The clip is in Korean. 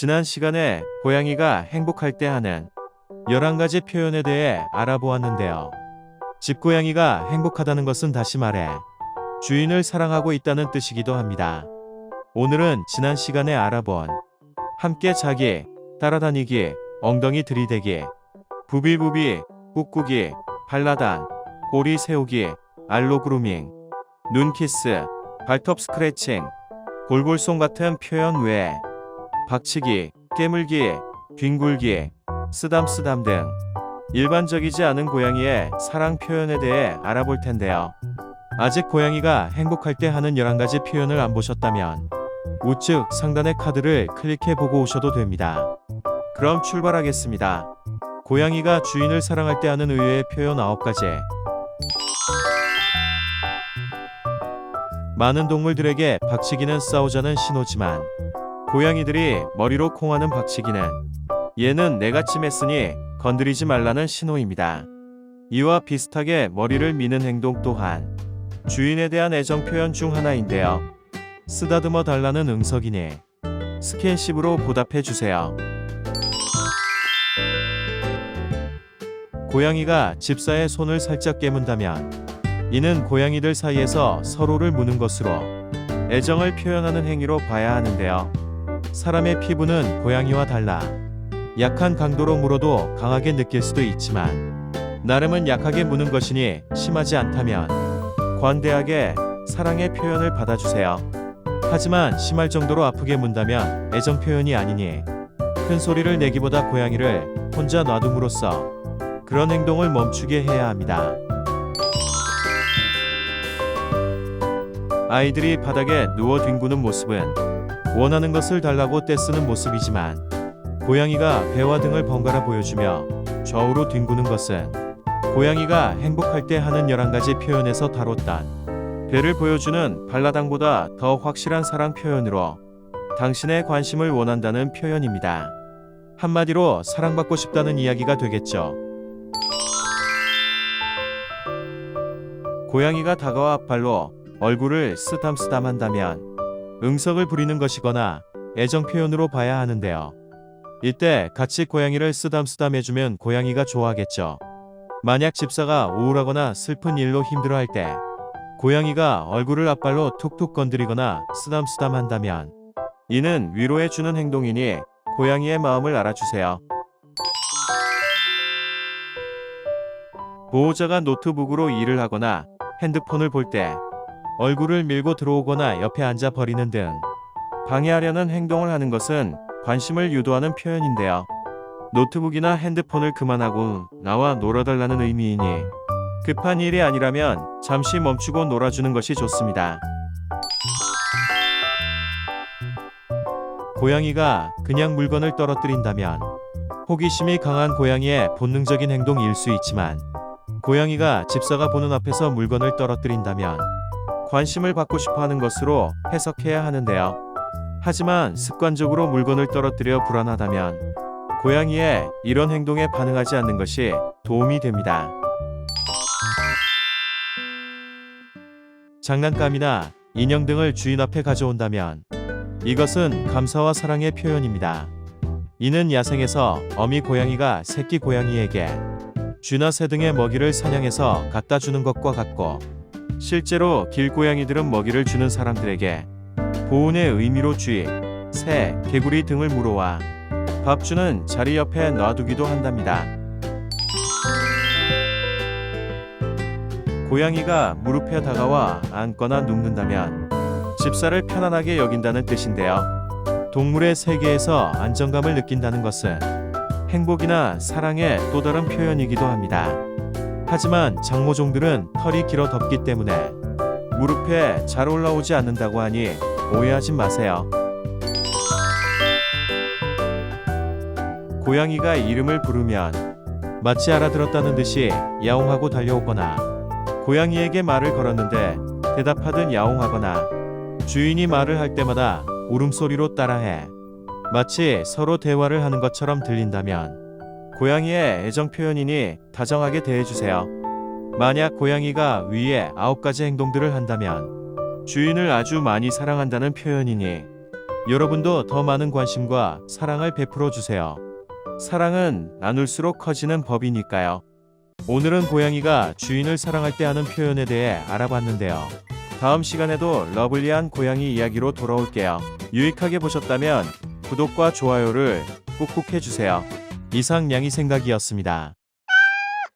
지난 시간에 고양이가 행복할 때 하는 11가지 표현에 대해 알아보았는데요. 집고양이가 행복하다는 것은 다시 말해 주인을 사랑하고 있다는 뜻이기도 합니다. 오늘은 지난 시간에 알아본 함께 자기, 따라다니기, 엉덩이 들이대기, 부비부비, 꾹꾹이, 발라단, 꼬리 세우기, 알로 그루밍, 눈키스, 발톱 스크래칭, 골골송 같은 표현 외에 박치기, 깨물기, 뒹굴기, 쓰담쓰담 등 일반적이지 않은 고양이의 사랑 표현에 대해 알아볼 텐데요. 아직 고양이가 행복할 때 하는 11가지 표현을 안 보셨다면 우측 상단의 카드를 클릭해 보고 오셔도 됩니다. 그럼 출발하겠습니다. 고양이가 주인을 사랑할 때 하는 의외의 표현 9가지. 많은 동물들에게 박치기는 싸우자는 신호지만 고양이들이 머리로 콩하는 박치기는 얘는 내가 침했으니 건드리지 말라는 신호입니다. 이와 비슷하게 머리를 미는 행동 또한 주인에 대한 애정 표현 중 하나인데요. 쓰다듬어 달라는 응석이니 스킨십으로 보답해 주세요. 고양이가 집사의 손을 살짝 깨문다면 이는 고양이들 사이에서 서로를 무는 것으로 애정을 표현하는 행위로 봐야 하는데요. 사람의 피부는 고양이와 달라 약한 강도로 물어도 강하게 느낄 수도 있지만 나름은 약하게 무는 것이니 심하지 않다면 관대하게 사랑의 표현을 받아주세요. 하지만 심할 정도로 아프게 문다면 애정 표현이 아니니 큰 소리를 내기보다 고양이를 혼자 놔둠으로써 그런 행동을 멈추게 해야 합니다. 아이들이 바닥에 누워 뒹구는 모습은 원하는 것을 달라고 떼쓰는 모습이지만 고양이가 배와 등을 번갈아 보여주며 좌우로 뒹구는 것은 고양이가 행복할 때 하는 11가지 표현에서 다뤘던 배를 보여주는 발라당보다 더 확실한 사랑 표현으로 당신의 관심을 원한다는 표현입니다. 한마디로 사랑받고 싶다는 이야기가 되겠죠. 고양이가 다가와 앞발로 얼굴을 쓰담쓰담 한다면 응석을 부리는 것이거나 애정 표현으로 봐야 하는데요. 이때 같이 고양이를 쓰담쓰담 해주면 고양이가 좋아하겠죠. 만약 집사가 우울하거나 슬픈 일로 힘들어할 때 고양이가 얼굴을 앞발로 툭툭 건드리거나 쓰담쓰담 한다면 이는 위로해주는 행동이니 고양이의 마음을 알아주세요. 보호자가 노트북으로 일을 하거나 핸드폰을 볼 때 얼굴을 밀고 들어오거나 옆에 앉아 버리는 등 방해하려는 행동을 하는 것은 관심을 유도하는 표현인데요. 노트북이나 핸드폰을 그만하고 나와 놀아달라는 의미이니 급한 일이 아니라면 잠시 멈추고 놀아주는 것이 좋습니다. 고양이가 그냥 물건을 떨어뜨린다면 호기심이 강한 고양이의 본능적인 행동일 수 있지만 고양이가 집사가 보는 앞에서 물건을 떨어뜨린다면 관심을 받고 싶어하는 것으로 해석해야 하는데요. 하지만 습관적으로 물건을 떨어뜨려 불안하다면 고양이의 이런 행동에 반응하지 않는 것이 도움이 됩니다. 장난감이나 인형 등을 주인 앞에 가져온다면 이것은 감사와 사랑의 표현입니다. 이는 야생에서 어미 고양이가 새끼 고양이에게 쥐나 새 등의 먹이를 사냥해서 갖다 주는 것과 같고 실제로 길고양이들은 먹이를 주는 사람들에게 보온의 의미로 쥐, 새, 개구리 등을 물어와 밥 주는 자리 옆에 놔두기도 한답니다. 고양이가 무릎에 다가와 앉거나 눕는다면 집사를 편안하게 여긴다는 뜻인데요. 동물의 세계에서 안정감을 느낀다는 것은 행복이나 사랑의 또 다른 표현이기도 합니다. 하지만 장모종들은 털이 길어 덥기 때문에 무릎에 잘 올라오지 않는다고 하니 오해하지 마세요. 고양이가 이름을 부르면 마치 알아들었다는 듯이 야옹하고 달려오거나 고양이에게 말을 걸었는데 대답하듯 야옹하거나 주인이 말을 할 때마다 울음소리로 따라해 마치 서로 대화를 하는 것처럼 들린다면 고양이의 애정 표현이니 다정하게 대해주세요. 만약 고양이가 위에 9가지 행동들을 한다면 주인을 아주 많이 사랑한다는 표현이니 여러분도 더 많은 관심과 사랑을 베풀어 주세요. 사랑은 나눌수록 커지는 법이니까요. 오늘은 고양이가 주인을 사랑할 때 하는 표현에 대해 알아봤는데요. 다음 시간에도 러블리한 고양이 이야기로 돌아올게요. 유익하게 보셨다면 구독과 좋아요를 꾹꾹 해주세요. 이상 양이 생각이었습니다.